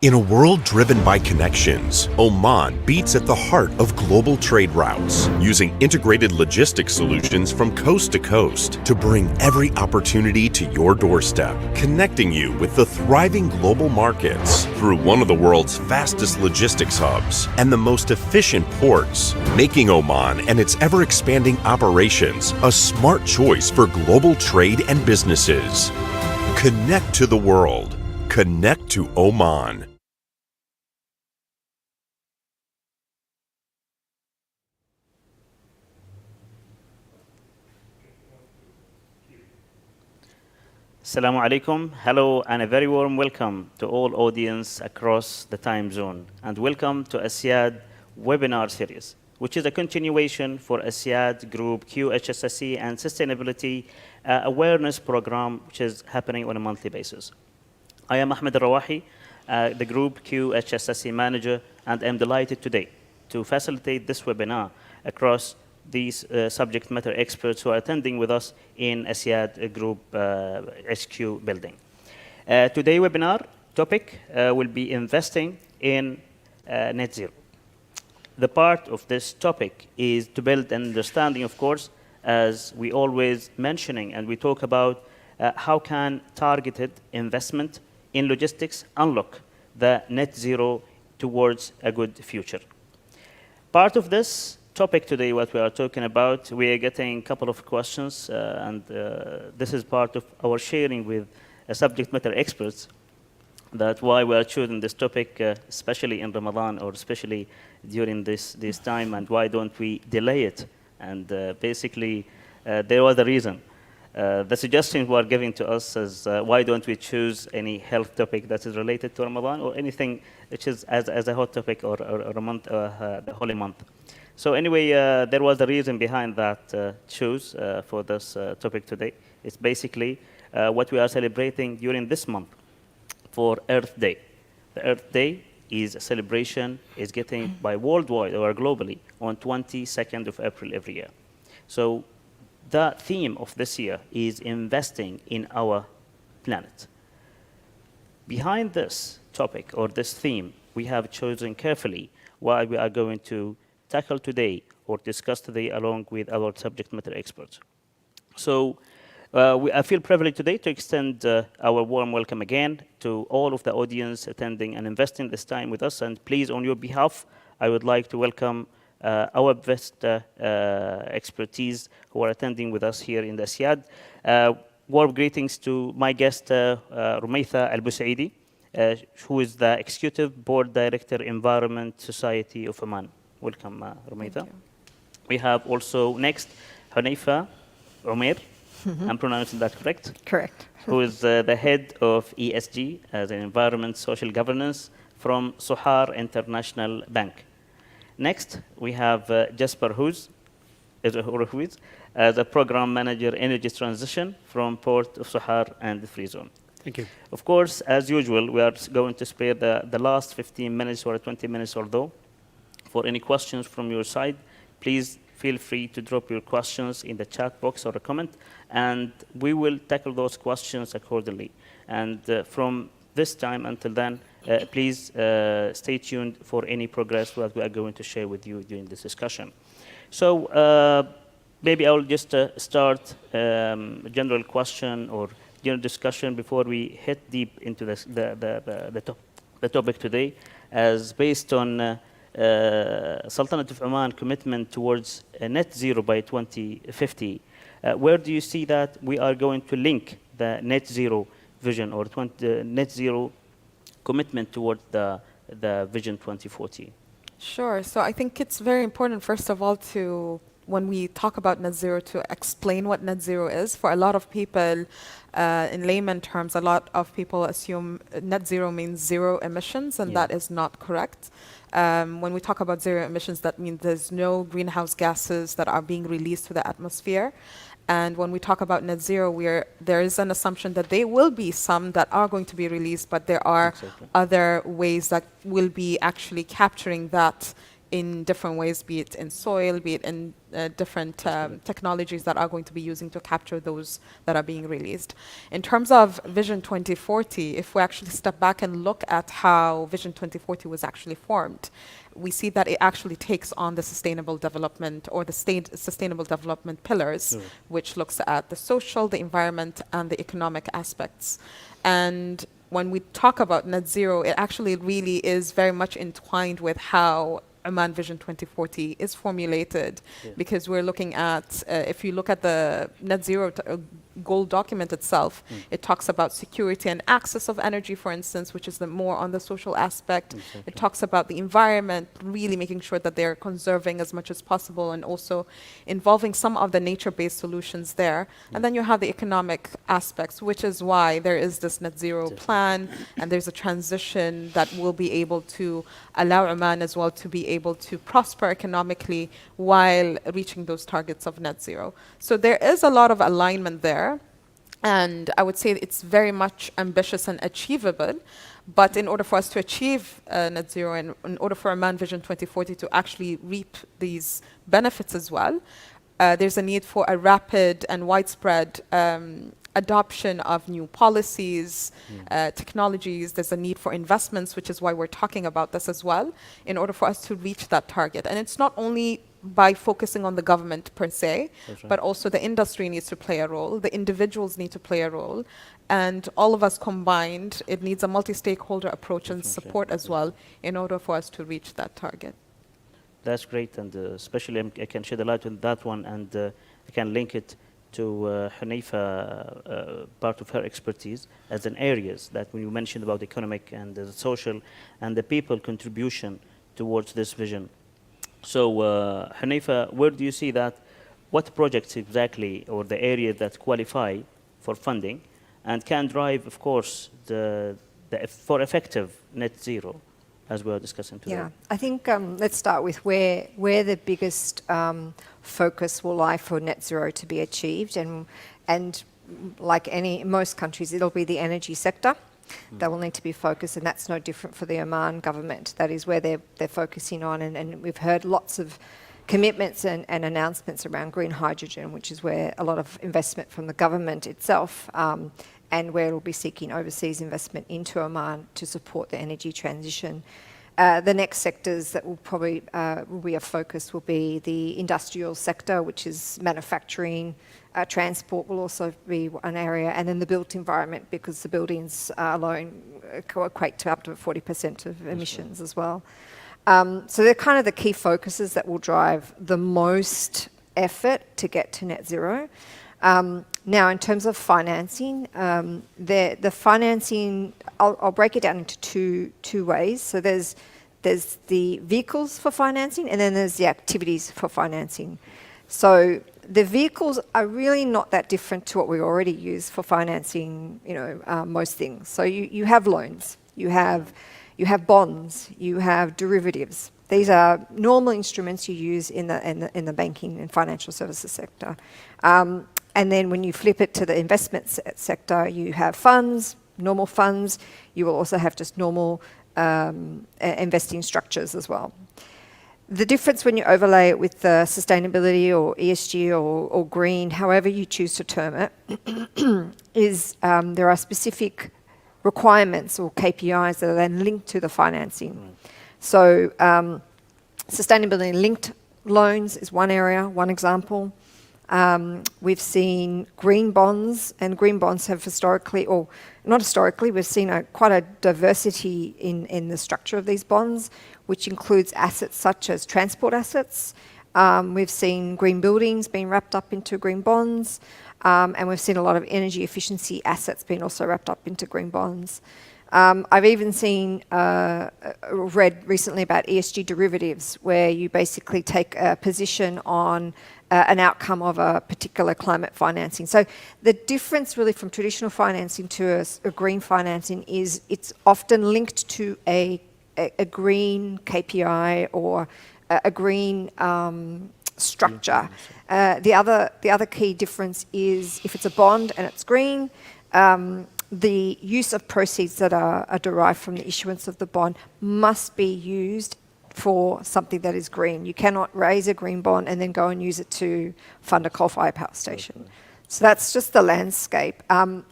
In a world driven by connections, Oman beats at the heart of global trade routes, using integrated logistics solutions from coast to coast to bring every opportunity to your doorstep, connecting you with the thriving global markets through one of the world's fastest logistics hubs and the most efficient ports, making Oman and its ever-expanding operations a smart choice for global trade and businesses. Connect to the world. Connect to Oman. Assalamu alaikum. Hello and a very warm welcome to all audience across the time zone. And welcome to ASIAD webinar series, which is a continuation for ASIAD Group QHSSE and Sustainability Awareness Program, which is happening on a monthly basis. I am Ahmed Rawahi, the Group QHSSE Manager, and I'm delighted today to facilitate this webinar across these subject matter experts who are attending with us in ASIAD Group HQ building. Today's webinar topic will be investing in net zero. The part of this topic is to build an understanding, of course, as we always mentioning and we talk about how can targeted investment in logistics unlock the net zero towards a good future. Part of this topic today, what we are talking about, we are getting a couple of questions, and this is part of our sharing with subject matter experts, that's why we are choosing this topic, especially in Ramadan or especially during this time, and why don't we delay it? And basically, there was a reason. The suggestions were given to us as why don't we choose any health topic that is related to Ramadan or anything which is as a hot topic or a month, the holy month. So anyway, there was a reason behind that choose for this topic today. It's basically what we are celebrating during this month for Earth Day. The Earth Day is a celebration, is getting by worldwide or globally on 22nd of April every year. So the theme of this year is investing in our planet. Behind this topic or this theme, we have chosen carefully why we are going to tackle today or discuss today along with our subject matter experts. So I feel privileged today to extend our warm welcome again to all of the audience attending and investing this time with us. And please, on your behalf, I would like to welcome our best expertise who are attending with us here in the ASIAD. Warm greetings to my guest, Rumaitha Al-Busaidi, who is the Executive Board Director, Environment Society of Oman. Welcome, Rumaitha. We have also next, Hanifa Umair. I'm pronouncing that correct? Correct. Who is the head of ESG, as an Environment Social Governance from Sohar International Bank. Next, we have Jasper Huiz, as a Program Manager, Energy Transition from Port of Sohar and the Free Zone. Thank you. Of course, as usual, we are going to spare the last 15 minutes or 20 minutes or so for any questions from your side. Please feel free to drop your questions in the chat box or a comment, and we will tackle those questions accordingly. And from this time until then, please stay tuned for any progress that we are going to share with you during this discussion. So maybe I'll just start a general question or general discussion before we hit deep into this, the topic today, as based on Sultanate of Oman commitment towards net zero by 2050. Where do you see that we are going to link the net zero vision or net zero commitment towards the Vision 2040? Sure. So I think it's very important, first of all, to, when we talk about net zero, to explain what net zero is. For a lot of people, in layman terms, a lot of people assume net zero means zero emissions, and that is not correct. When we talk about zero emissions, that means there's no greenhouse gases that are being released to the atmosphere. And when we talk about net zero, there is an assumption that there will be some that are going to be released, but there are other ways that will be actually capturing that in different ways, be it in soil, be it in different technologies that are going to be using to capture those that are being released. In terms of Vision 2040, if we actually step back and look at how Vision 2040 was actually formed, we see that it actually takes on the sustainable development or the sustainable development pillars, which looks at the social, the environment, and the economic aspects. And when we talk about net zero, it actually really is very much entwined with how Oman Vision 2040 is formulated, because we're looking at, if you look at the net zero goal document itself, it talks about security and access of energy, for instance, which is the more on the social aspect. Exactly. It talks about the environment, really making sure that they're conserving as much as possible and also involving some of the nature-based solutions there. And then you have the economic aspects, which is why there is this net zero plan, and there's a transition that will be able to allow Oman as well to be able to prosper economically while reaching those targets of net zero. So there is a lot of alignment there. And I would say it's very much ambitious and achievable. But in order for us to achieve net zero, and in order for Oman Vision 2040 to actually reap these benefits as well, there's a need for a rapid and widespread adoption of new policies, technologies. There's a need for investments, which is why we're talking about this as well, in order for us to reach that target. And it's not only by focusing on the government per se, but also the industry needs to play a role, the individuals need to play a role, and all of us combined, it needs a multi-stakeholder approach and support as well in order for us to reach that target. That's great, and especially I can shed a light on that one, and I can link it to Hanifa, part of her expertise as in areas that when you mentioned about economic and the social and the people contribution towards this vision. So Hanifa, where do you see that, what projects exactly or the areas that qualify for funding and can drive, of course, for effective net zero, as we were discussing today? Yeah, I think let's start with where the biggest focus will lie for net zero to be achieved, and like most countries, it'll be the energy sector that will need to be focused, and that's no different for the Oman government. That is where they're focusing on, and we've heard lots of commitments and announcements around green hydrogen, which is where a lot of investment from the government itself, and where it'll be seeking overseas investment into Oman to support the energy transition. The next sectors that will probably will be a focus will be the industrial sector, which is manufacturing. Transport will also be one area, and then the built environment, because the buildings alone equate to up to 40% of emissions as well. So they're kind of the key focuses that will drive the most effort to get to net zero. Now, in terms of financing, the financing, I'll break it down into two ways. So there's the vehicles for financing, and then there's the activities for financing. So the vehicles are really not that different to what we already use for financing, most things. So you have loans, you have bonds, you have derivatives. These are normal instruments you use in the banking and financial services sector. And then when you flip it to the investment sector, you have funds, normal funds. You will also have just normal investing structures as well. The difference when you overlay it with the sustainability or ESG or green, however you choose to term it, is there are specific requirements or KPIs that are then linked to the financing. Right. So sustainability linked loans is one area, one example. We've seen green bonds, and green bonds have historically, or not historically, we've seen quite a diversity in the structure of these bonds, which includes assets such as transport assets. We've seen green buildings being wrapped up into green bonds, and we've seen a lot of energy efficiency assets being also wrapped up into green bonds. I've even read recently about ESG derivatives, where you basically take a position on an outcome of a particular climate financing. So the difference really from traditional financing to a green financing is it's often linked to a green KPI or a green structure. The other key difference is if it's a bond and it's green, the use of proceeds that are derived from the issuance of the bond must be used for something that is green. You cannot raise a green bond and then go and use it to fund a coal-fired power station. So that's just the landscape.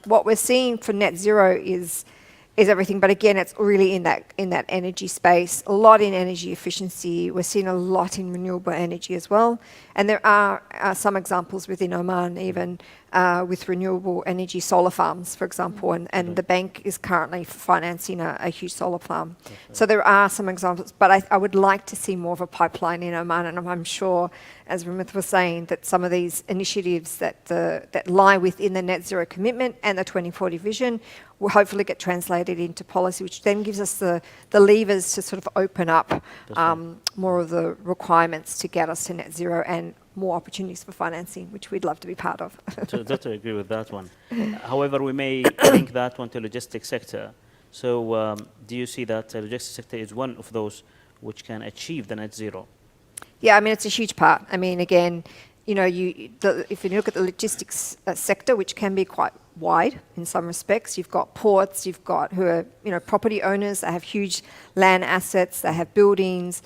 What we're seeing for net zero is everything, but again, it's really in that energy space. A lot in energy efficiency. We're seeing a lot in renewable energy as well, and there are some examples within Oman even with renewable energy solar farms, for example, and the bank is currently financing a huge solar farm. So there are some examples, but I would like to see more of a pipeline in Oman, and I'm sure, as Ramith was saying, that some of these initiatives that lie within the net zero commitment and the 2040 vision will hopefully get translated into policy, which then gives us the levers to sort of open up more of the requirements to get us to net zero and more opportunities for financing, which we'd love to be part of. Totally agree with that one. However, we may link that one to logistics sector. So do you see that the logistics sector is one of those which can achieve the net zero? Yeah, I mean, it's a huge part. I mean, again, you know, if you look at the logistics sector, which can be quite wide in some respects, you've got ports, you've got who are, you know, property owners that have huge land assets, they have buildings.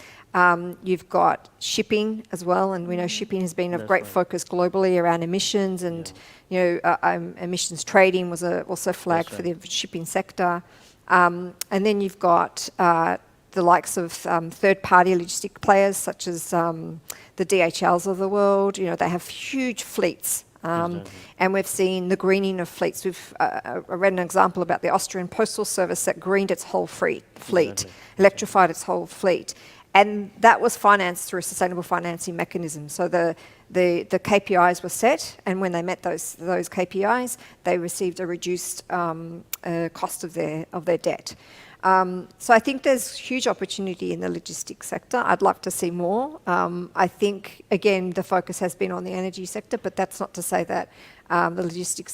You've got shipping as well, and we know shipping has been of great focus globally around emissions, and you know, emissions trading was also flagged for the shipping sector. And then you've got the likes of third-party logistic players such as the DHLs of the world. You know, they have huge fleets. And we've seen the greening of fleets. I read an example about the Austrian Postal Service that greened its whole fleet, electrified its whole fleet. And that was financed through a sustainable financing mechanism. So the KPIs were set, and when they met those KPIs, they received a reduced cost of their debt. So I think there's huge opportunity in the logistics sector. I'd love to see more. I think, again, the focus has been on the energy sector, but that's not to say that the logistics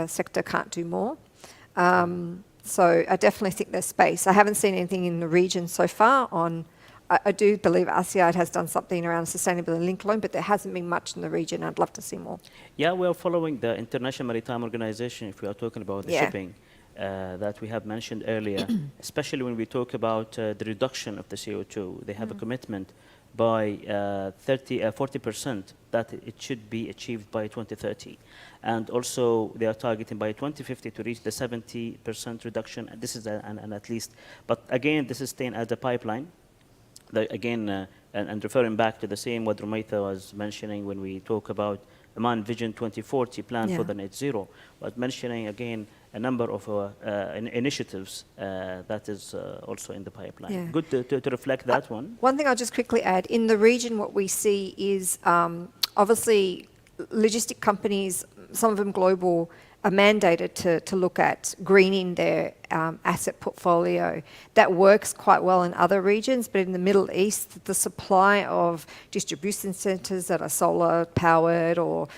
sector can't do more. So I definitely think there's space. I haven't seen anything in the region so far on... I do believe ASEAN has done something around sustainability linked loan, but there hasn't been much in the region. I'd love to see more. Yeah, we are following the International Maritime Organization, if we are talking about the shipping. That we have mentioned earlier, especially when we talk about the reduction of the CO2. They have a commitment by 40% that it should be achieved by 2030. And also they are targeting by 2050 to reach the 70% reduction. And this is an at least, but again, this is staying as a pipeline. And referring back to the same what Rumaitha was mentioning when we talk about Oman Vision 2040 plan for the net zero, but mentioning again a number of initiatives that is also in the pipeline. Yeah. Good to reflect that one. One thing I'll just quickly add, in the region what we see is obviously logistic companies, some of them global, are mandated to look at greening their asset portfolio. That works quite well in other regions, but in the Middle East, the supply of distribution centres that are solar powered or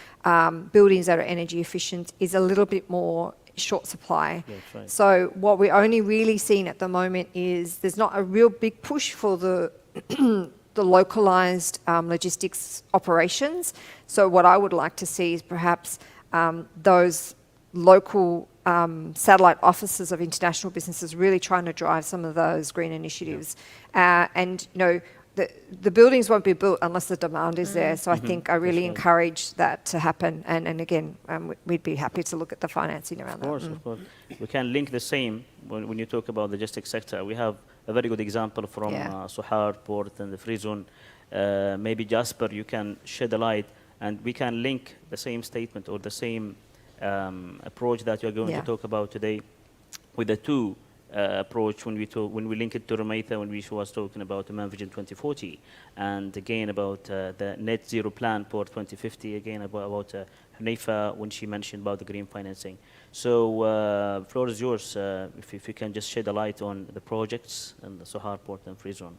buildings that are energy efficient is a little bit more short supply. That's right. So what we're only really seeing at the moment is there's not a real big push for the the localized logistics operations. So what I would like to see is perhaps those local satellite offices of international businesses really trying to drive some of those green initiatives. And you know, the buildings won't be built unless the demand is there. So I think I really encourage that to happen. And again, we'd be happy to look at the financing around that. Of course. We can link the same when you talk about the logistics sector. We have a very good example from Sohar Port and the Free Zone. Maybe Jasper, you can shed a light, and we can link the same statement or the same approach that you're going to talk about today with the two approach when we link it to Rumaitha when she was talking about Oman Vision 2040, and again about the net zero plan for 2050, again about Hanifa when she mentioned about the green financing. So floor is yours, if you can just shed a light on the projects and the Sohar Port and Free Zone.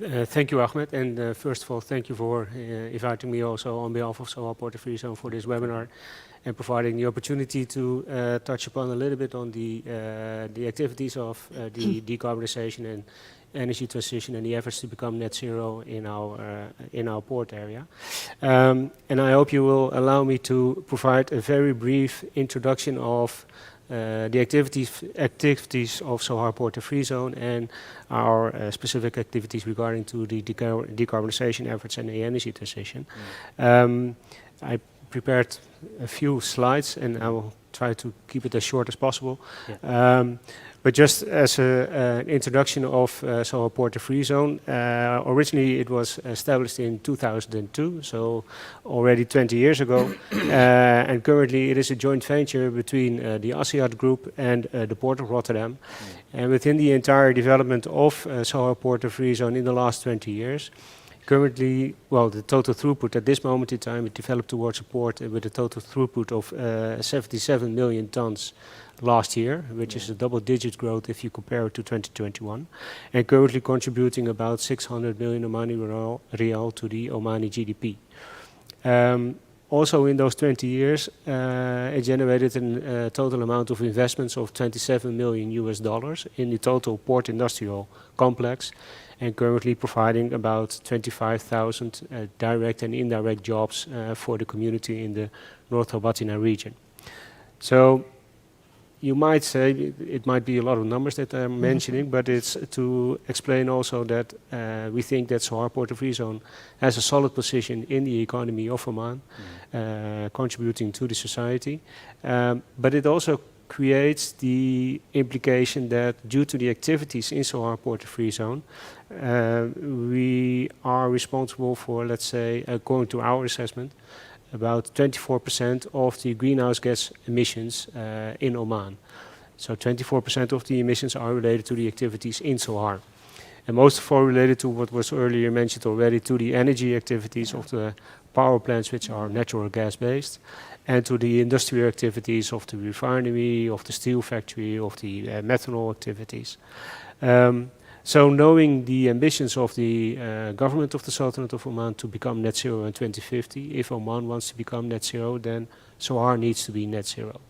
Thank you, Ahmed, and first of all, thank you for inviting me also on behalf of Sohar Port and Free Zone for this webinar and providing the opportunity to touch upon a little bit on the activities of the decarbonization and energy transition and the efforts to become net zero in our port area. And I hope you will allow me to provide a very brief introduction of the activities of Sohar Port and Free Zone and our specific activities regarding to the decarbonization efforts and the energy transition. I prepared a few slides, and I will try to keep it as short as possible. Yeah. But just as an introduction of Sohar Port and Free Zone, originally it was established in 2002, so already 20 years ago. And currently it is a joint venture between the Assiad Group and the Port of Rotterdam. And within the entire development of Sohar Port and Free Zone in the last 20 years, currently, well, the total throughput at this moment in time, it developed towards a port with a total throughput of 77 million tons last year, which is a double-digit growth if you compare it to 2021, and currently contributing about 600 million Omani Rial to the Omani GDP. Also in those 20 years, it generated a total amount of investments of $27 million in the total port industrial complex, and currently providing about 25,000 direct and indirect jobs for the community in the North Al-Batina region. So you might say it might be a lot of numbers that I'm mentioning, but it's to explain also that we think that Sohar Port and Free Zone has a solid position in the economy of Oman, contributing to the society. But it also creates the implication that due to the activities in Sohar Port and Free Zone, we are responsible for, let's say, according to our assessment, about 24% of the greenhouse gas emissions in Oman. So 24% of the emissions are related to the activities in Sohar. And most of all related to what was earlier mentioned already, to the energy activities of the power plants which are natural gas based, and to the industrial activities of the refinery, of the steel factory, of the methanol activities. So knowing the ambitions of the government of the Sultanate of Oman to become net zero in 2050, if Oman wants to become net zero, then Sohar needs to be net zero.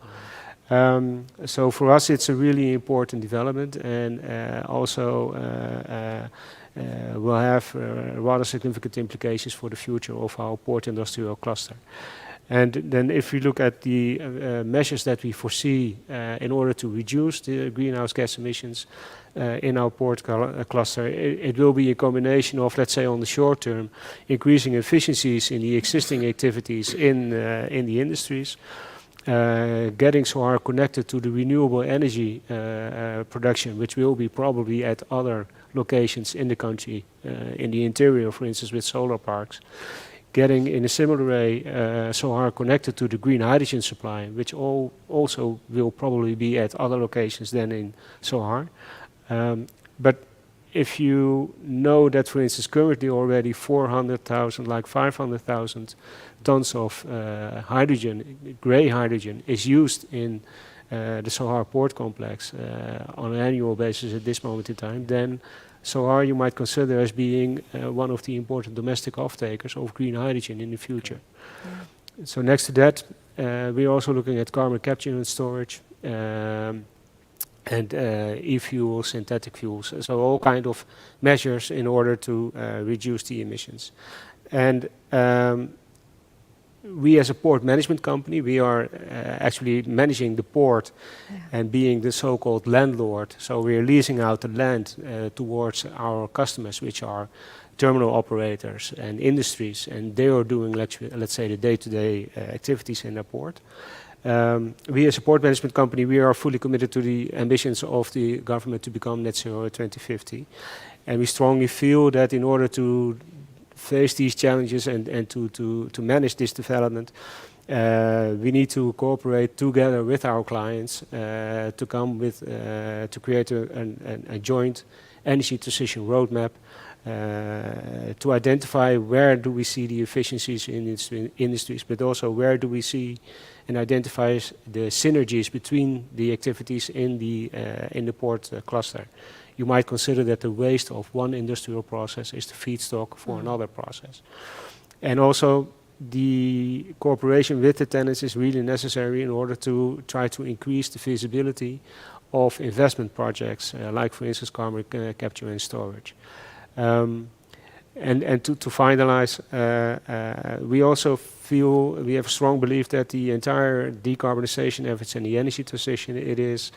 So for us it's a really important development, and also will have rather significant implications for the future of our port industrial cluster. And then if we look at the measures that we foresee in order to reduce the greenhouse gas emissions in our port cluster, it will be a combination of, let's say, on the short term, increasing efficiencies in the existing activities in the industries, getting Sohar connected to the renewable energy production, which will be probably at other locations in the country, in the interior, for instance, with solar parks. Getting in a similar way Sohar connected to the green hydrogen supply, which also will probably be at other locations than in Sohar. But if you know that, for instance, currently already 400,000, like 500,000 tons of hydrogen, grey hydrogen, is used in the Sohar port complex on an annual basis at this moment in time, then Sohar you might consider as being one of the important domestic off-takers of green hydrogen in the future. So next to that, we're also looking at carbon capture and storage, and e-fuels, synthetic fuels, so all kind of measures in order to reduce the emissions. And we as a port management company, we are actually managing the port and being the so-called landlord. So we are leasing out the land towards our customers, which are terminal operators and industries, and they are doing, let's say, the day-to-day activities in the port. We as a port management company, we are fully committed to the ambitions of the government to become net zero in 2050. And we strongly feel that in order to face these challenges and to manage this development, we need to cooperate together with our clients to come with, to create a joint energy transition roadmap, to identify where do we see the efficiencies in industries, but also where do we see and identify the synergies between the activities in the port cluster. You might consider that the waste of one industrial process is the feedstock for another process. And also the cooperation with the tenants is really necessary in order to try to increase the feasibility of investment projects, like for instance carbon capture and storage. And to finalize, we also feel, we have a strong belief that the entire decarbonization efforts and the energy transition, it is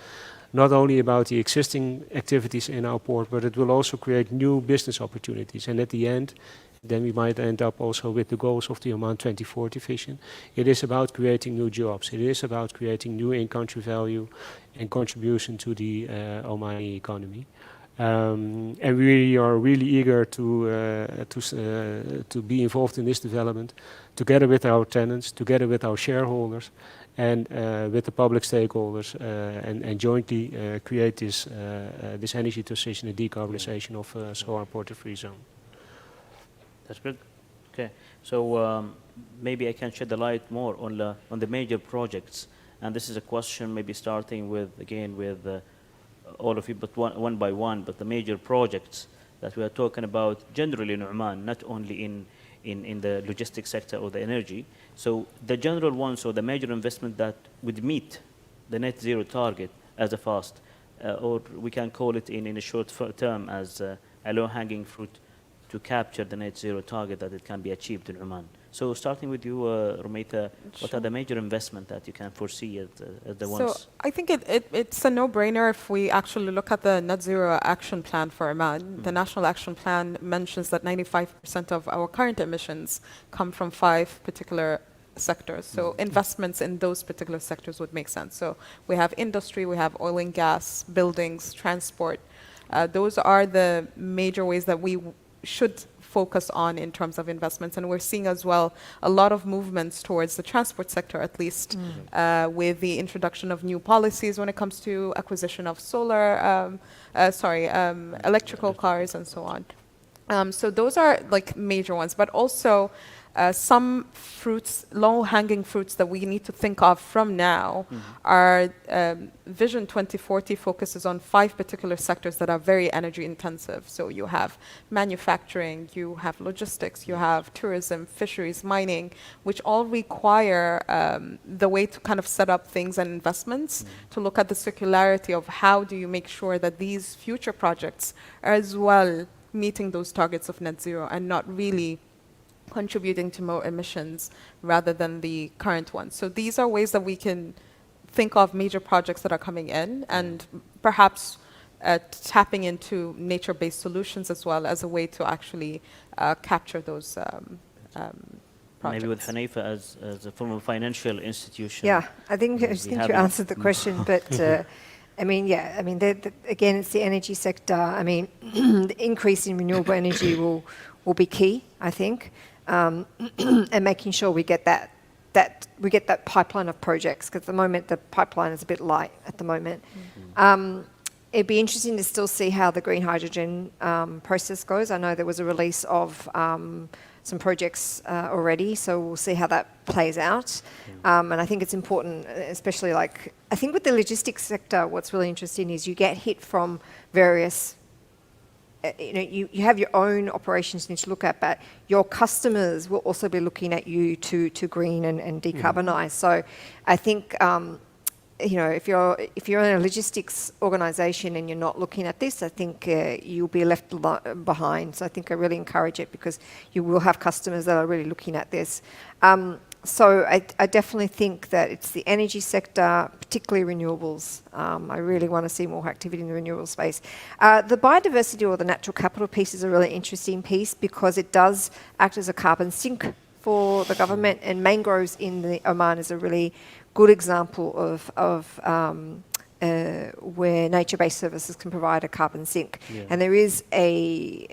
not only about the existing activities in our port, but it will also create new business opportunities. And at the end, then we might end up also with the goals of the Oman 2040 vision. It is about creating new jobs. It is about creating new in-country value and contribution to the Omani economy. And we are really eager to be involved in this development, together with our tenants, together with our shareholders, and with the public stakeholders, and jointly create this energy transition and decarbonization of Sohar Port-Free Zone. That's good. Okay, so maybe I can shed the light more on the major projects, and this is a question maybe starting with all of you, but one by one. But the major projects that we are talking about generally in Oman, not only in the logistics sector or the energy. So the general ones, or the major investment that would meet the net zero target as a fast, or we can call it in a short term as a low-hanging fruit to capture the net zero target that it can be achieved in Oman. So starting with you, Rumeita, what are the major investment that you can foresee as the ones? So I think it's a no-brainer if we actually look at the Net Zero Action Plan for Oman. The National Action Plan mentions that 95% of our current emissions come from 5 particular sectors. So investments in those particular sectors would make sense. So we have industry, we have oil and gas, buildings, transport. Those are the major ways that we should focus on in terms of investments. And we're seeing as well a lot of movements towards the transport sector, at least, with the introduction of new policies when it comes to acquisition of electrical cars and so on. So those are like major ones, but also some fruits, low-hanging fruits that we need to think of from now are Vision 2040 focuses on 5 particular sectors that are very energy intensive. So you have manufacturing, you have logistics, you have tourism, fisheries, mining, which all require the way to kind of set up things and investments to look at the circularity of how do you make sure that these future projects are as well meeting those targets of net zero and not really contributing to more emissions rather than the current ones. So these are ways that we can think of major projects that are coming in, and perhaps tapping into nature-based solutions as well as a way to actually capture those projects. Maybe with Hanifa as a former financial institution. Yeah, I think you answered the question, but again, it's the energy sector. I mean, the increase in renewable energy will be key, I think. And making sure we get that pipeline of projects, because at the moment the pipeline is a bit light at the moment. It'd be interesting to still see how the green hydrogen process goes. I know there was a release of some projects already, so we'll see how that plays out. And I think it's important, especially I think with the logistics sector, what's really interesting is you get hit from various you have your own operations you need to look at, but your customers will also be looking at you to green and decarbonize. So I think if you're in a logistics organization and you're not looking at this, I think you'll be left behind. So I think I really encourage it, because you will have customers that are really looking at this. So I definitely think that it's the energy sector, particularly renewables. I really want to see more activity in the renewable space. The biodiversity or the natural capital piece is a really interesting piece, because it does act as a carbon sink for the government, and mangroves in the Oman is a really good example of where nature-based services can provide a carbon sink. And there is I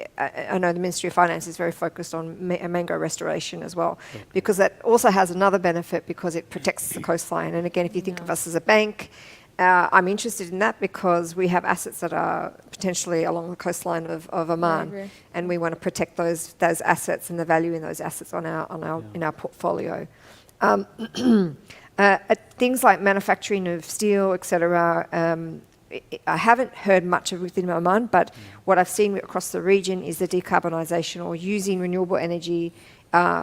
know the Ministry of Finance is very focused on mangrove restoration as well, because that also has another benefit, because it protects the coastline. And again, if you think of us as a bank, I'm interested in that, because we have assets that are potentially along the coastline of Oman, and we want to protect those assets and the value in those assets in our portfolio. Things like manufacturing of steel, etc. I haven't heard much of within Oman, but what I've seen across the region is the decarbonisation or using renewable energy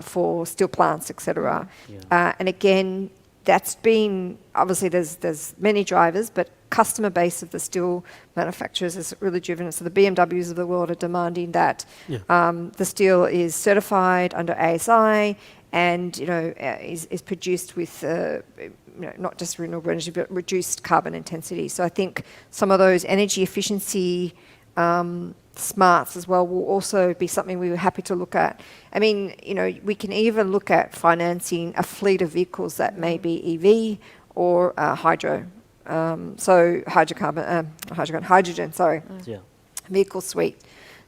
for steel plants, etc. And again, that's been, obviously there's many drivers, but customer base of the steel manufacturers is really driven it. So the BMWs of the world are demanding that the steel is certified under ASI and is produced with not just renewable energy but reduced carbon intensity. So I think some of those energy efficiency smarts as well will also be something we were happy to look at. I mean, we can even look at financing a fleet of vehicles that may be EV or hydrogen, vehicle suite.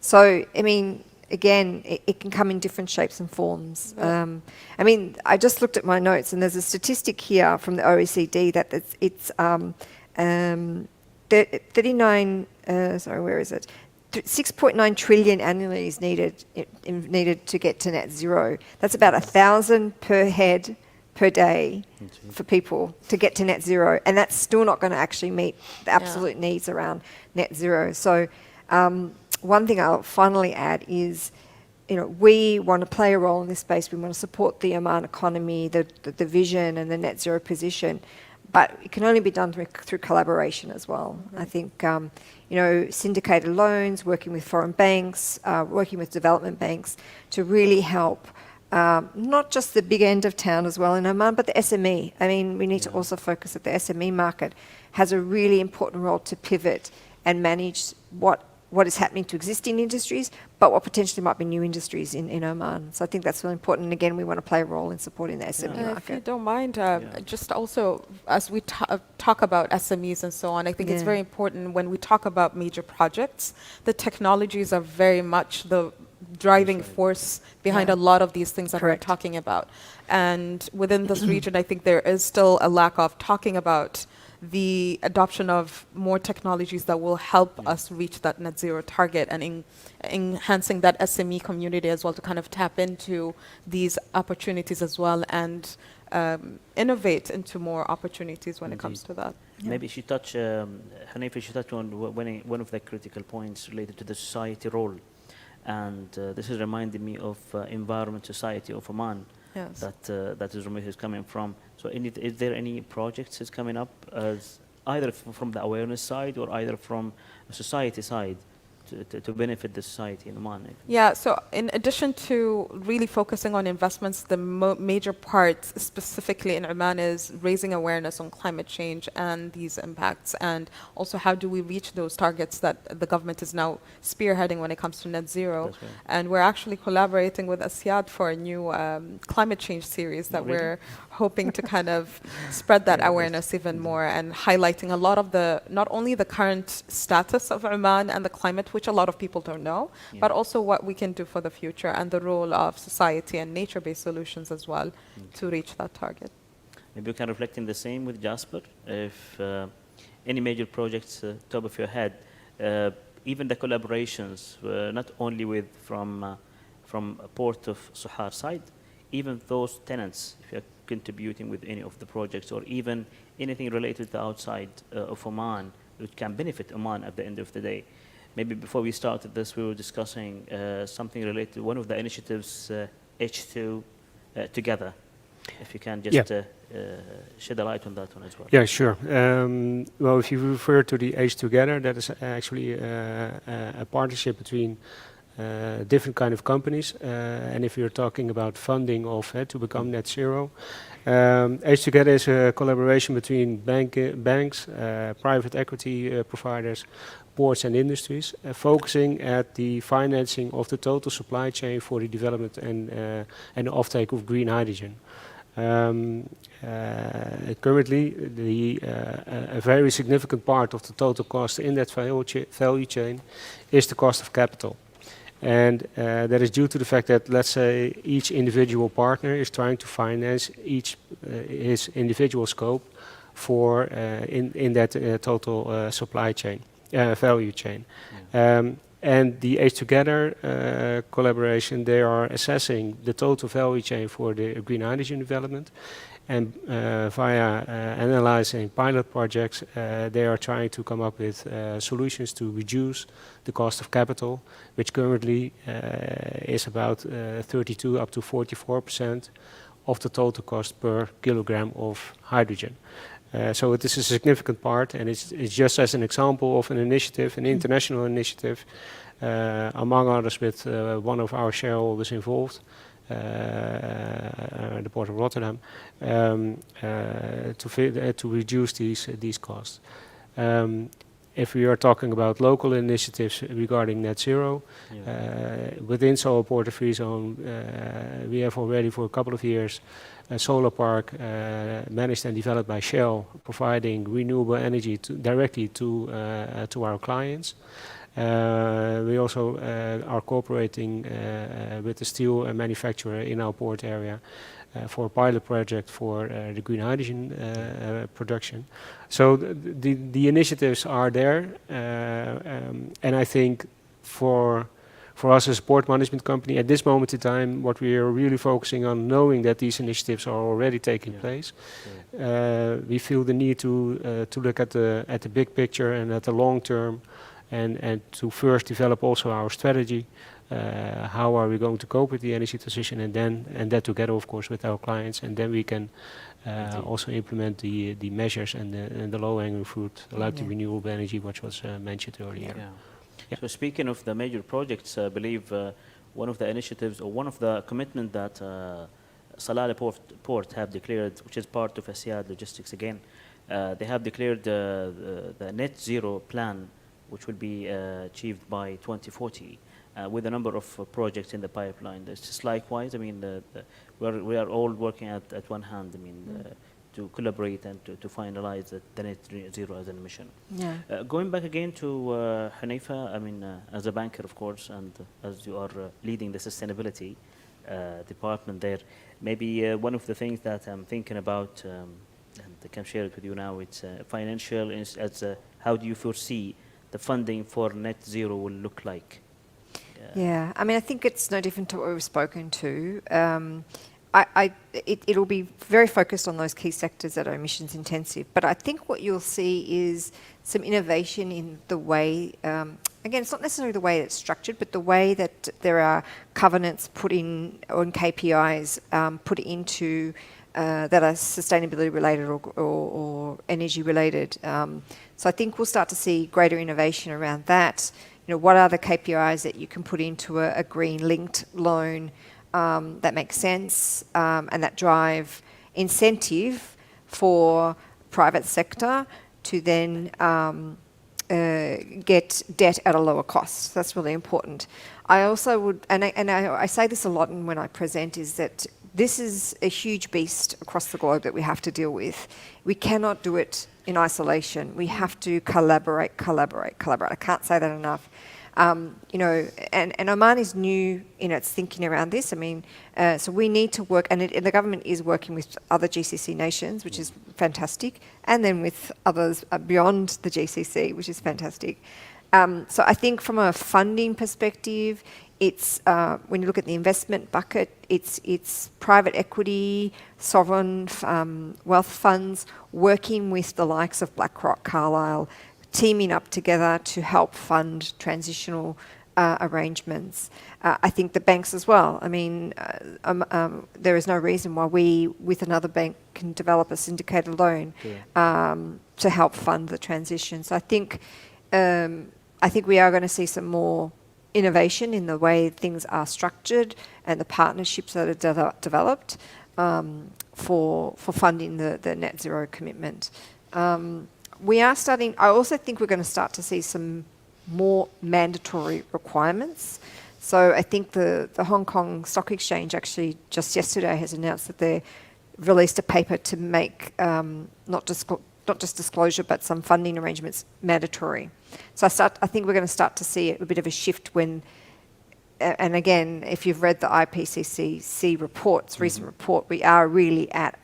So, I mean, again, it can come in different shapes and forms. I mean, I just looked at my notes and there's a statistic here from the OECD that it's 6.9 trillion annually is needed to get to net zero. That's about 1,000 per head per day for people to get to net zero, and that's still not going to actually meet the absolute needs around net zero. So one thing I'll finally add is, we want to play a role in this space. We want to support the Oman economy, the vision and the net zero position, but it can only be done through collaboration as well. I think syndicated loans, working with foreign banks, working with development banks to really help not just the big end of town as well in Oman, but the SME. I mean, we need to also focus that the SME market has a really important role to pivot and manage what is happening to existing industries, but what potentially might be new industries in Oman. So I think that's really important. And again, we want to play a role in supporting the SME market. If you don't mind, just also, as we talk about SMEs and so on, I think it's very important when we talk about major projects, the technologies are very much the driving force behind a lot of these things that we're talking about. And within this region, I think there is still a lack of talking about the adoption of more technologies that will help us reach that net zero target, and enhancing that SME community as well to kind of tap into these opportunities as well and innovate into more opportunities when it comes to that. Maybe she touched, Hanifa, she touched on one of the critical points related to the society role. And this is reminding me of Environment Society of Oman, that is coming from. So is there any projects that's coming up as either from the awareness side or either from the society side to benefit the society in Oman? Yeah, so in addition to really focusing on investments, the major part specifically in Oman is raising awareness on climate change and these impacts, and also how do we reach those targets that the government is now spearheading when it comes to net zero. That's right. And we're actually collaborating with Asyad for a new climate change series that we're hoping to kind of spread that awareness even more, and highlighting a lot of not only the current status of Oman and the climate, which a lot of people don't know, but also what we can do for the future and the role of society and nature-based solutions as well to reach that target. Maybe you can reflect in the same with Jasper. If any major projects, top of your head, even the collaborations, not only from Port of Suhar side, even those tenants, if you're contributing with any of the projects, or even anything related to outside of Oman, which can benefit Oman at the end of the day. Maybe before we started this, we were discussing something related to one of the initiatives, H2 Together. If you can just shed a light on that one as well. Yeah, sure. Well, if you refer to the H Together, that is actually a partnership between different kind of companies. And if you're talking about funding of to become net zero, H Together is a collaboration between banks, private equity providers, ports and industries, focusing at the financing of the total supply chain for the development and offtake of green hydrogen. Currently, a very significant part of the total cost in that value chain is the cost of capital. And that is due to the fact that, let's say, each individual partner is trying to finance his individual scope for in that total supply chain, value chain. And the H Together collaboration, they are assessing the total value chain for the green hydrogen development. And via analyzing pilot projects, they are trying to come up with solutions to reduce the cost of capital, which currently is about 32 up to 44% of the total cost per kilogram of hydrogen. So it is a significant part, and it's just as an example of an initiative, an international initiative, among others with one of our shareholders involved, the Port of Rotterdam, to reduce these costs. If we are talking about local initiatives regarding net zero, within Solar Port of Free Zone, we have already for a couple of years a solar park managed and developed by Shell, providing renewable energy directly to our clients. We also are cooperating with the steel manufacturer in our port area for a pilot project for the green hydrogen production. So the initiatives are there, and I think for us as a port management company, at this moment in time, what we are really focusing on, knowing that these initiatives are already taking place, we feel the need to look at the big picture and at the long term, and to first develop also our strategy. How are we going to cope with the energy transition, and that together, of course, with our clients, and then we can also implement the measures and the low-hanging fruit, like the renewable energy, which was mentioned earlier. So speaking of the major projects, I believe one of the initiatives or one of the commitment that Salalah Port have declared, which is part of Asyad Logistics again, they have declared the net zero plan, which will be achieved by 2040. With a number of projects in the pipeline. It's just likewise, I mean, we are all working at one hand, I mean, to collaborate and to finalize the net zero as an mission. Going back again to Hanifa, I mean, as a banker, of course, and as you are leading the sustainability department there, maybe one of the things that I'm thinking about, and I can share it with you now, it's financial, how do you foresee the funding for net zero will look like? Yeah, I mean, I think it's no different to what we've spoken to. It'll be very focused on those key sectors that are emissions intensive. But I think what you'll see is some innovation in the way, again, it's not necessarily the way it's structured, but the way that there are covenants put in, on KPIs put into that are sustainability related or energy related. So I think we'll start to see greater innovation around that. You know, what are the KPIs that you can put into a green linked loan that makes sense and that drive incentive for private sector to then get debt at a lower cost. That's really important. I also would, and I say this a lot when I present, is that this is a huge beast across the globe that we have to deal with. We cannot do it in isolation. We have to collaborate. I can't say that enough. You know, and Oman is new in its thinking around this. I mean, so we need to work, and the government is working with other GCC nations, which is fantastic, and then with others beyond the GCC, which is fantastic. So I think from a funding perspective, it's when you look at the investment bucket, it's private equity, sovereign wealth funds working with the likes of BlackRock, Carlyle, teaming up together to help fund transitional arrangements. I think the banks as well. I mean, there is no reason why we, with another bank, can develop a syndicated loan to help fund the transition. So I think we are going to see some more innovation in the way things are structured and the partnerships that are developed for funding the net zero commitment. We are starting, I also think we're going to start to see some more mandatory requirements. So I think the Hong Kong Stock Exchange actually just yesterday has announced that they released a paper to make not just disclosure, but some funding arrangements mandatory. So I think we're going to start to see a bit of a shift when, and again, if you've read the IPCC reports, recent report, we are really at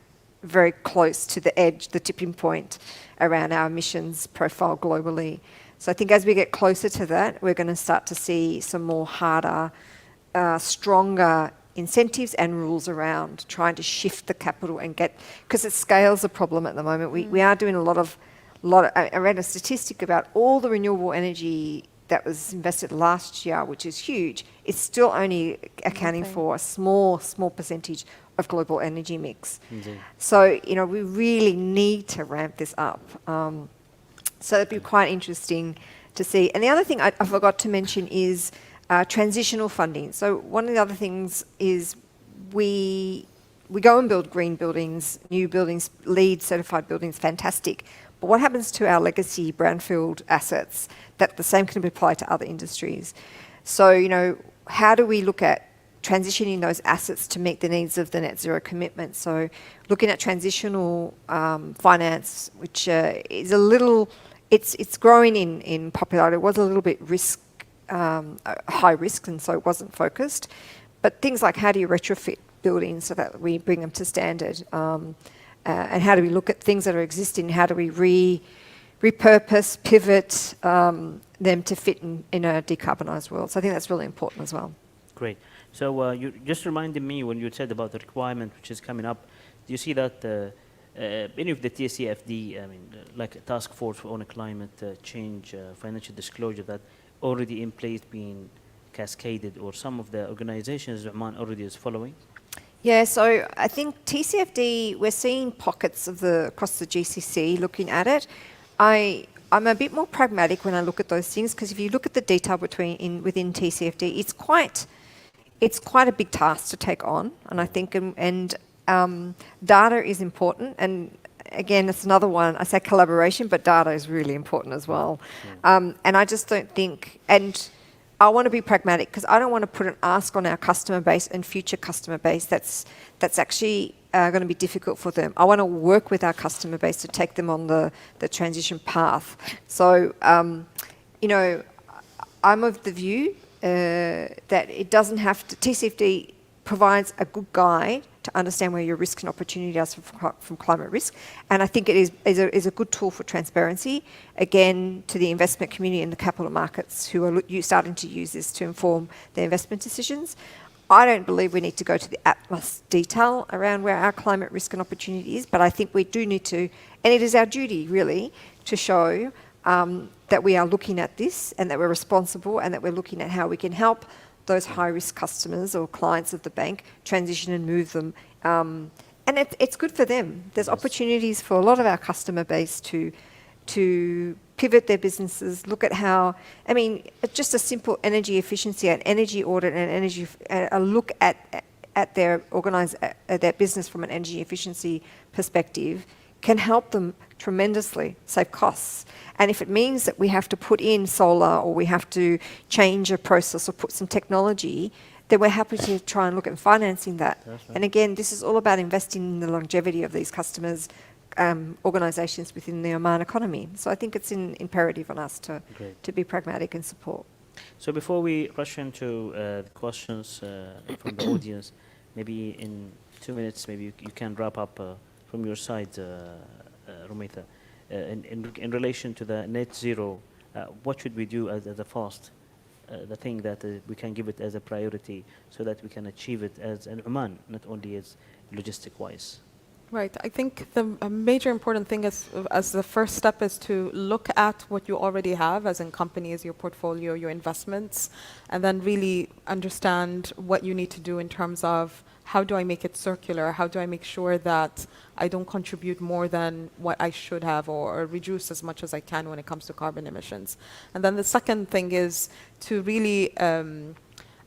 very close to the edge, the tipping point around our emissions profile globally. So I think as we get closer to that, we're going to start to see some more harder, stronger incentives and rules around trying to shift the capital and get, because it scales the problem at the moment. We are doing a lot of, I read a statistic about all the renewable energy that was invested last year, which is huge. It's still only accounting for a small percentage of global energy mix. Indeed. So, we really need to ramp this up. So it'd be quite interesting to see. And the other thing I forgot to mention is transitional funding. So one of the other things is we go and build green buildings, new buildings, LEED certified buildings, fantastic. But what happens to our legacy brownfield assets? That the same can be applied to other industries. So, how do we look at transitioning those assets to meet the needs of the net zero commitment? So looking at transitional finance, which is a little, it's growing in popularity. It was a little bit high risk, and so it wasn't focused. But things like how do you retrofit buildings so that we bring them to standard? And how do we look at things that are existing? How do we repurpose, pivot them to fit in a decarbonised world? So I think that's really important as well. Great. So you just reminded me when you said about the requirement which is coming up. Do you see that any of the TCFD, like a task force on a climate change financial disclosure that already in place being cascaded, or some of the organizations Oman already is following? Yeah, so I think TCFD, we're seeing pockets across the GCC looking at it. I'm a bit more pragmatic when I look at those things, because if you look at the detail within TCFD, it's quite a big task to take on, and I think data is important. And again, it's another one. I say collaboration, but data is really important as well. And I just don't think, and I want to be pragmatic, because I don't want to put an ask on our customer base and future customer base that's actually going to be difficult for them. I want to work with our customer base to take them on the transition path. So, I'm of the view that it doesn't have to, TCFD provides a good guide to understand where your risk and opportunity are from climate risk. And I think it is a good tool for transparency, again, to the investment community and the capital markets who are starting to use this to inform their investment decisions. I don't believe we need to go to the utmost detail around where our climate risk and opportunity is, but I think we do need to, and it is our duty really, to show that we are looking at this and that we're responsible, and that we're looking at how we can help those high-risk customers or clients of the bank transition and move them. And it's good for them. There's opportunities for a lot of our customer base to pivot their businesses, look at how, just a simple energy efficiency, an energy audit, and a look at their business from an energy efficiency perspective can help them tremendously save costs. And if it means that we have to put in solar, or we have to change a process or put some technology, then we're happy to try and look at financing that. Right. And again, this is all about investing in the longevity of these customers, organisations within the Oman economy. So I think it's imperative on us to be pragmatic and support. So before we rush into the questions from the audience, maybe in 2 minutes, maybe you can wrap up from your side, Rumaitha. In relation to the net zero, what should we do as a first, the thing that we can give it as a priority so that we can achieve it as an Oman, not only as logistic-wise? Right. I think the major important thing as the first step is to look at what you already have, as in companies, your portfolio, your investments, and then really understand what you need to do in terms of how do I make it circular? How do I make sure that I don't contribute more than what I should have, or reduce as much as I can when it comes to carbon emissions? And then the second thing is to really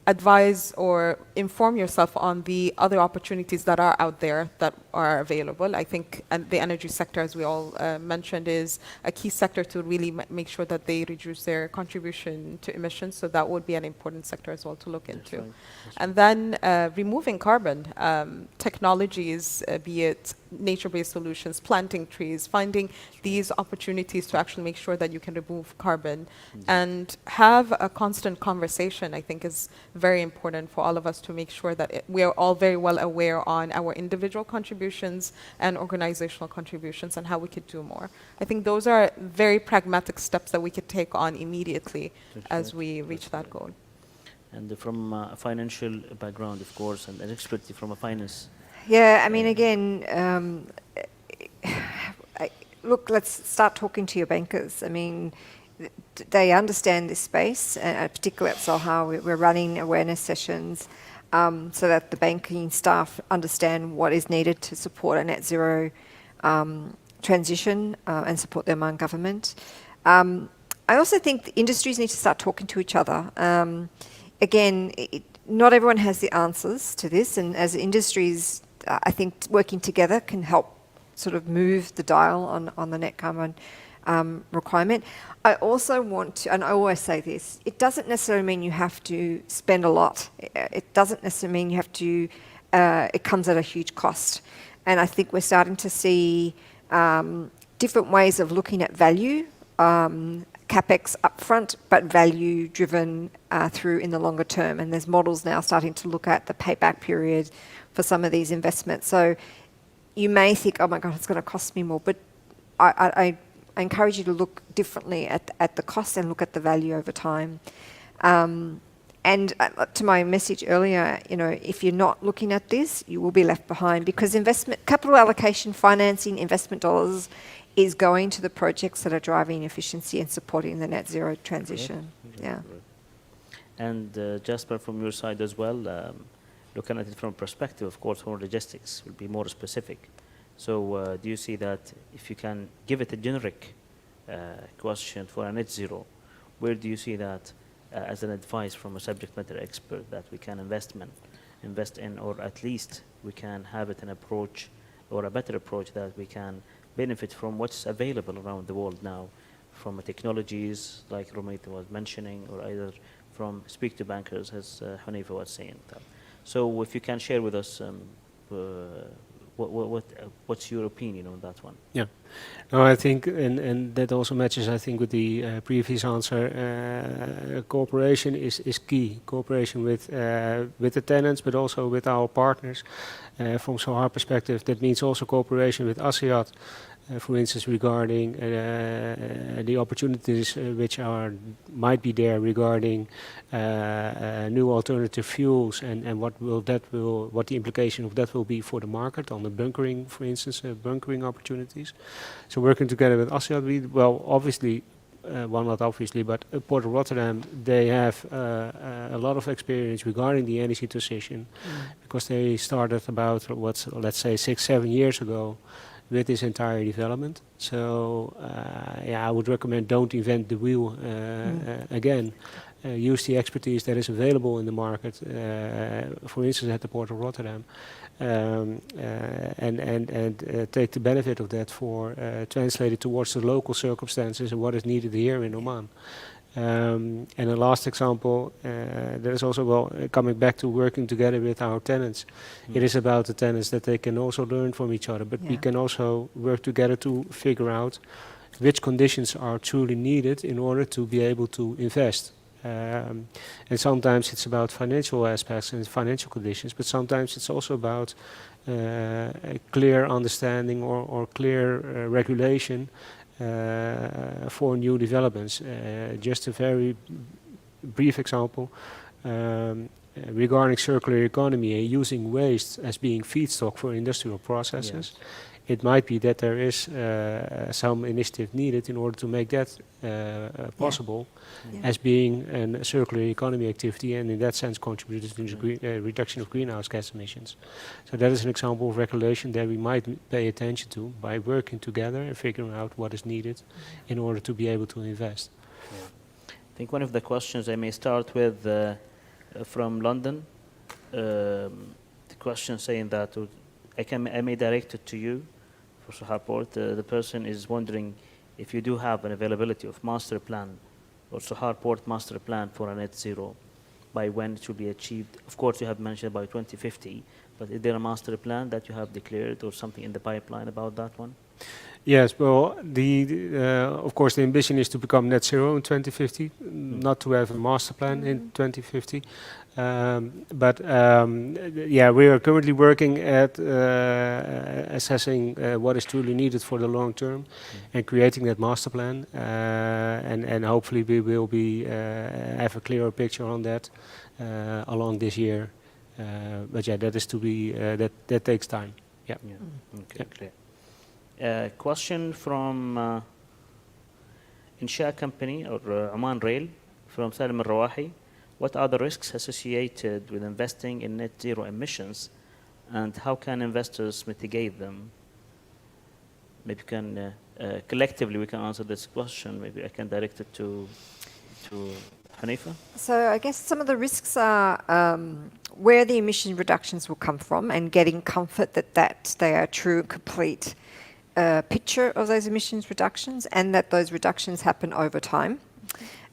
advise or inform yourself on the other opportunities that are out there that are available. I think the energy sector, as we all mentioned, is a key sector to really make sure that they reduce their contribution to emissions. So that would be an important sector as well to look into. Right. And then removing carbon technologies, be it nature-based solutions, planting trees, finding these opportunities to actually make sure that you can remove carbon and have a constant conversation, I think is very important for all of us to make sure that we are all very well aware on our individual contributions and organizational contributions and how we could do more. I think those are very pragmatic steps that we could take on immediately as we reach that goal. And from a financial background, of course, and an expertise from a finance. Yeah, again, look, let's start talking to your bankers. They understand this space, particularly at Soha. We're running awareness sessions. so that the banking staff understand what is needed to support a net zero transition and support the Oman government. I also think the industries need to start talking to each other. Again, not everyone has the answers to this, and as industries, I think working together can help sort of move the dial on the net carbon requirement. I also want to, and I always say this, it doesn't necessarily mean you have to spend a lot. It doesn't necessarily mean you have to, it comes at a huge cost. And I think we're starting to see different ways of looking at value, CapEx upfront, but value driven through in the longer term. And there's models now starting to look at the payback period for some of these investments. So you may think, oh my God, it's going to cost me more, but I encourage you to look differently at the cost and look at the value over time. And to my message earlier, you know, if you're not looking at this, you will be left behind, because investment, capital allocation, financing, investment dollars is going to the projects that are driving efficiency and supporting the net zero transition. Yeah. And Jasper, from your side as well, looking at it from a perspective, of course, for logistics will be more specific. So do you see that if you can give it a generic question for a net zero, where do you see that as an advice from a subject matter expert that we can invest in, or at least we can have it an approach or a better approach that we can benefit from what's available around the world now, from technologies like Romita was mentioning, or either from speak to bankers, as Hanifa was saying. So if you can share with us what's your opinion on that one? Yeah, no, I think, and that also matches, I think, with the previous answer. Cooperation is key. Cooperation with the tenants, but also with our partners. From Sohar perspective, that means also cooperation with ASEAN, for instance, regarding the opportunities which might be there regarding new alternative fuels, and what the implication of that will be for the market on the bunkering, for instance, bunkering opportunities. So working together with ASEAN, obviously, well, not obviously, but Port of Rotterdam, they have a lot of experience regarding the energy transition, because they started about, let's say 6-7 years ago with this entire development. So yeah, I would recommend, don't invent the wheel again. Use the expertise that is available in the market, for instance at the Port of Rotterdam, and take the benefit of that for translate it towards the local circumstances and what is needed here in Oman. And the last example, that is also coming back to working together with our tenants. It is about the tenants that they can also learn from each other, but we can also work together to figure out which conditions are truly needed in order to be able to invest. And sometimes it's about financial aspects and financial conditions, but sometimes it's also about a clear understanding or clear regulation for new developments. Just a very brief example regarding circular economy and using waste as being feedstock for industrial processes. Yes. It might be that there is some initiative needed in order to make that possible as being a circular economy activity, and in that sense contributed to the reduction of greenhouse gas emissions. So that is an example of regulation that we might pay attention to by working together and figuring out what is needed in order to be able to invest. Yeah. I think one of the questions I may start with from London, the question saying that I may direct it to you for Sohar Port. The person is wondering if you do have an availability of master plan or Sohar Port master plan for a net zero, by when it should be achieved. Of course, you have mentioned by 2050, but is there a master plan that you have declared or something in the pipeline about that one? Yes, well, of course, the ambition is to become net zero in 2050, not to have a master plan in 2050. But yeah, we are currently working at assessing what is truly needed for the long term and creating that master plan. And hopefully we will have a clearer picture on that along this year. But yeah, that is to be that takes time. Yeah. Okay, clear. Question from Insha Company or Oman Rail from Salim Al-Rawahi. what are the risks associated with investing in net zero emissions, and how can investors mitigate them? Maybe can collectively we can answer this question. Maybe I can direct it to Hanifa. So I guess some of the risks are where the emission reductions will come from and getting comfort that they are true, complete picture of those emissions reductions and that those reductions happen over time.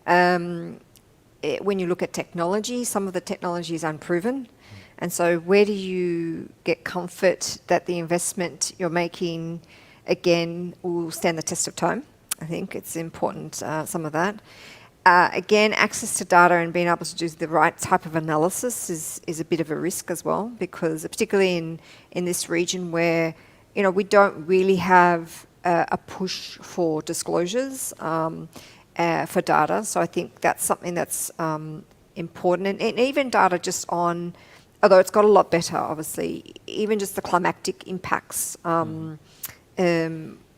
When you look at technology, some of the technology is unproven. And so where do you get comfort that the investment you're making, again, will stand the test of time? I think it's important, some of that. Again, access to data and being able to do the right type of analysis is a bit of a risk as well, because particularly in this region where, you know, we don't really have a push for disclosures for data. So I think that's something that's important. And even data just on, although it's got a lot better, obviously, even just the climatic impacts,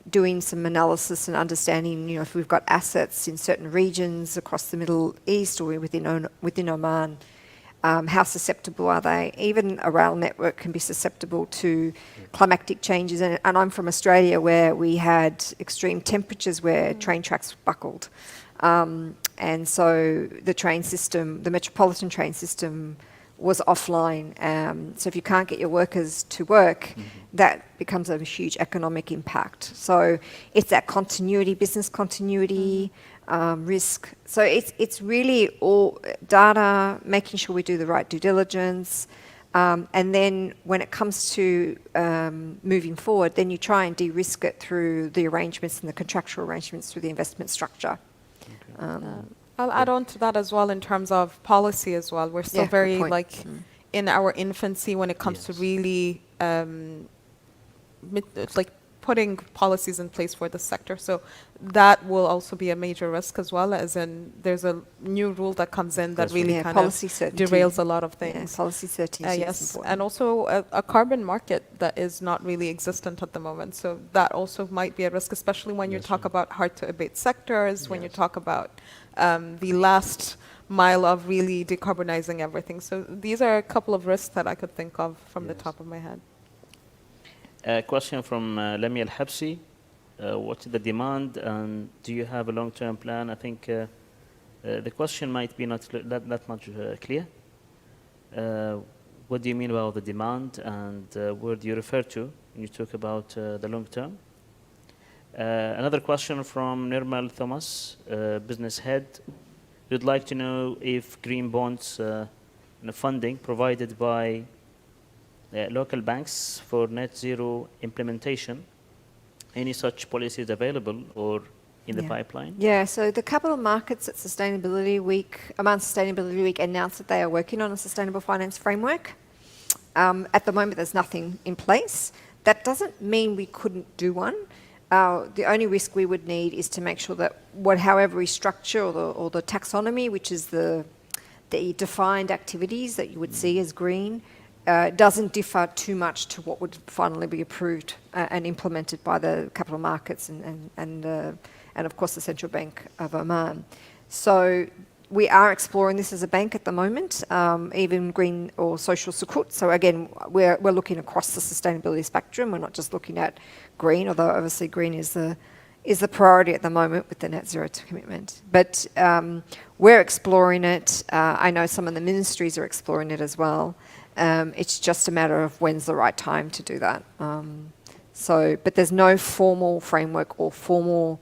doing some analysis and understanding, you know, if we've got assets in certain regions across the Middle East or within Oman, how susceptible are they? Even a rail network can be susceptible to climatic changes. And I'm from Australia, where we had extreme temperatures where train tracks buckled. And so the train system, the metropolitan train system, was offline. So if you can't get your workers to work, that becomes a huge economic impact. So it's that continuity, business continuity, risk. So it's really all data, making sure we do the right due diligence. And then when it comes to moving forward, then you try and de-risk it through the arrangements and the contractual arrangements through the investment structure. I'll add on to that as well in terms of policy as well. We're still very in our infancy when it comes to really putting policies in place for the sector. So that will also be a major risk as well, as in there's a new rule that comes in that really kind of derails a lot of things. Policy certainty is important. And also a carbon market that is not really existent at the moment. So that also might be a risk, especially when you talk about hard to abate sectors, when you talk about the last mile of really decarbonizing everything. So these are a couple of risks that I could think of from the top of my head. A question from Lamia Al-Habsi. What is the demand, and do you have a long-term plan? I think the question might be not that much clear. What do you mean about the demand, and where do you refer to when you talk about the long term? Another question from Nirmal Thomas, business head. We'd like to know if green bonds funding provided by local banks for net zero implementation, any such policies available or in the pipeline? Yeah, so the capital markets at Sustainability Week, Oman Sustainability Week, announced that they are working on a sustainable finance framework. At the moment, there's nothing in place. That doesn't mean we couldn't do one. The only risk we would need is to make sure that however we structure or the taxonomy, which is the defined activities that you would see as green, doesn't differ too much to what would finally be approved and implemented by the capital markets and of course the Central Bank of Oman. So we are exploring this as a bank at the moment, even green or social sukuk. So again, we're looking across the sustainability spectrum. We're not just looking at green, although obviously green is the priority at the moment with the net zero commitment. But we're exploring it. I know some of the ministries are exploring it as well. It's just a matter of when's the right time to do that. But there's no formal framework or formal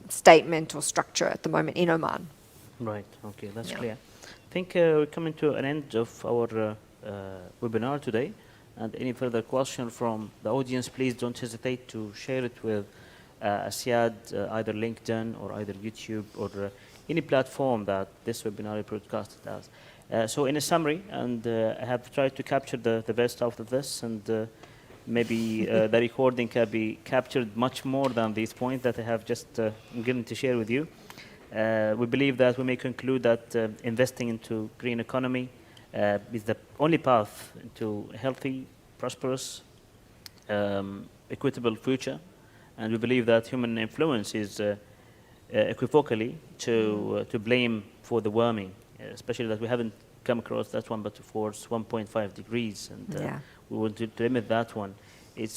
statement or structure at the moment in Oman. Right, okay, that's clear. I think we're coming to an end of our webinar today. And any further question from the audience, please don't hesitate to share it with Asyad, either LinkedIn or either YouTube or any platform that this webinar is broadcasted as. So in a summary, and I have tried to capture the best out of this, and maybe the recording can be captured much more than these points that I have just given to share with you. We believe that we may conclude that investing into green economy is the only path to a healthy, prosperous, equitable future. And we believe that human influence is equivocally to blame for the warming, especially that we haven't come across that one, but towards 1.5 degrees, and Yeah. we want to limit that one.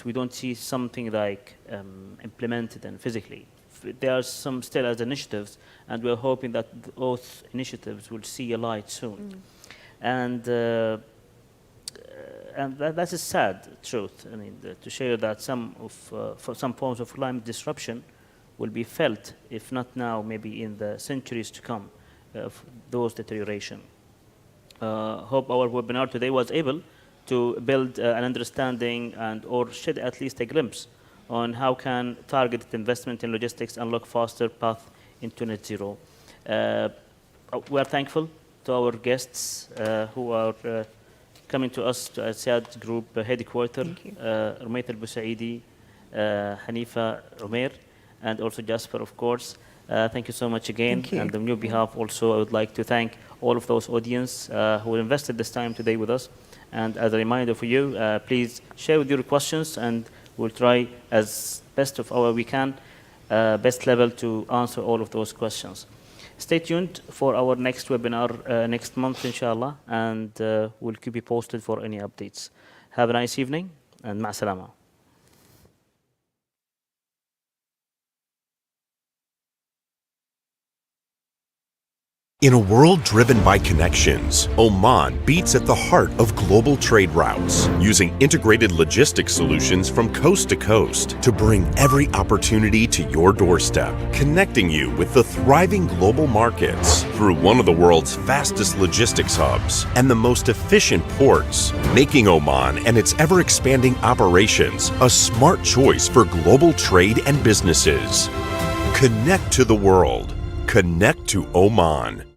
We don't see something like implemented and physically. There are some still as initiatives, and we're hoping that those initiatives will see a light soon. And that's a sad truth. I mean, to share that some forms of climate disruption will be felt, if not now, maybe in the centuries to come, of those deterioration. Hope our webinar today was able to build an understanding or shed at least a glimpse on how can targeted investment in logistics unlock faster path into net zero. We are thankful to our guests who are coming to us to Asiad Group headquarters, Rumayt Al-Busaidi, Hanifa Umair, and also Jasper, of course. Thank you so much again. Thank you. And on your behalf also, I would like to thank all of those audience who invested this time today with us. And as a reminder for you, please share with your questions, and we'll try as best of our we can, best level to answer all of those questions. Stay tuned for our next webinar next month, inshallah, and we'll keep you posted for any updates. Have a nice evening, and ma salama. In a world driven by connections, Oman beats at the heart of global trade routes, using integrated logistics solutions from coast to coast to bring every opportunity to your doorstep, connecting you with the thriving global markets through one of the world's fastest logistics hubs and the most efficient ports, making Oman and its ever-expanding operations a smart choice for global trade and businesses. Connect to the world. Connect to Oman.